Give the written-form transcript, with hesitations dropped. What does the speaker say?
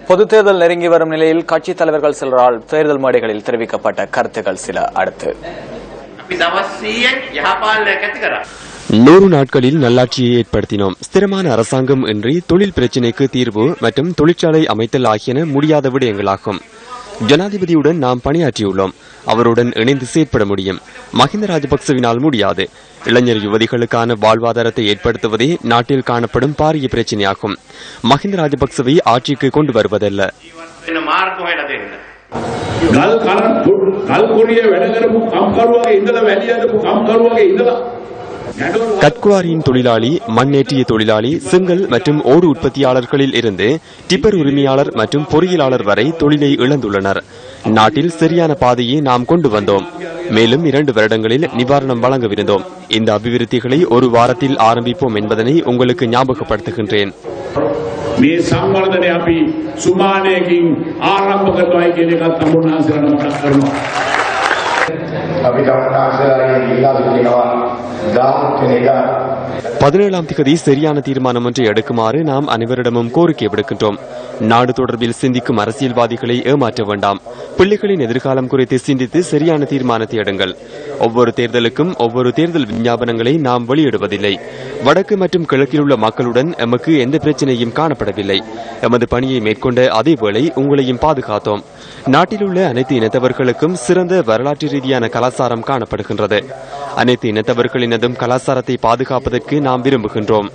பொதுத் தேர்தல் நெருங்கி வரும் நிலையில் கட்சித் தலைவர்கள் சிலரால் தேர்தல் மேடைகளில் தெரிவிக்கப்பட்ட கருத்துக்கள் சில அடுத்து. 100 நாட்களில் நல்லாட்சியை ஏற்படுத்தினோம். ஸ்திரமான அரசாங்கம் இன்றி தொழில் பிரச்சினைக்கு தீர்வு மற்றும் தொழிற்சாலை அமைத்தல் ஆகியன முடியாத விடயங்களாகும். ஜனாதிபதியுடன் நாம் பணியாற்றியுள்ளோம். அவருடன் இணைந்து செயற்பட முடியும். மஹிந்த ராஜபக்சவினால் முடியாது. இளைஞர் யுவதிகளுக்கான வாழ்வாதாரத்தை ஏற்படுத்துவதே நாட்டில் காணப்படும் பாரிய பிரச்சினையாகும். மஹிந்த ராஜபக்சவை ஆட்சிக்கு கொண்டு வருவதல்ல. கட்குவாரியின் தொழிலாளி, மண்ணேற்றிய தொழிலாளி, செங்கல் மற்றும் ஓடு உற்பத்தியாளர்களில் இருந்து டிப்பர் உரிமையாளர் மற்றும் பொறியியலாளர் வரை தொழிலை இழந்துள்ளனர். நாட்டில் சரியான பாதையை நாம் கொண்டு வந்தோம். மேலும் 2 வருடங்களில் நிவாரணம் வழங்கவிருந்தோம். இந்த அபிவிருத்திகளை ஒரு வாரத்தில் ஆரம்பிப்போம் என்பதனை உங்களுக்கு ஞாபகப்படுத்துகின்றேன். பதினேழாம் தேதி சரியான தீர்மானம் ஒன்றை எடுக்குமாறு நாம் அனைவரிடமும் கோரிக்கை விடுக்கின்றோம். நாடு தொடர்பில் சிந்திக்கும் அரசியல்வாதிகளை ஏமாற்ற வேண்டாம். பிள்ளைகளின் எதிர்காலம் குறித்து சிந்தித்து சரியான தீர்மானத்தை எடுங்கள். ஒவ்வொரு தேர்தலுக்கும் ஒவ்வொரு தேர்தல் விஞ்ஞாபனங்களை நாம் வெளியிடுவதில்லை. வடக்கு மற்றும் கிழக்கில் உள்ள மக்களுடன் எமக்கு எந்த பிரச்சனையும் காணப்படவில்லை. எமது பணியை மேற்கொண்ட அதேவேளை உங்களையும் பாதுகாத்தோம். நாட்டில் உள்ள அனைத்து இனத்தவர்களுக்கும் சிறந்த வரலாற்று ரீதியான கலாச்சாரம் காணப்படுகின்றது. அனைத்து இனத்தவர்களினதும் கலாச்சாரத்தை பாதுகாப்பதற்கு நாம் விரும்புகின்றோம்.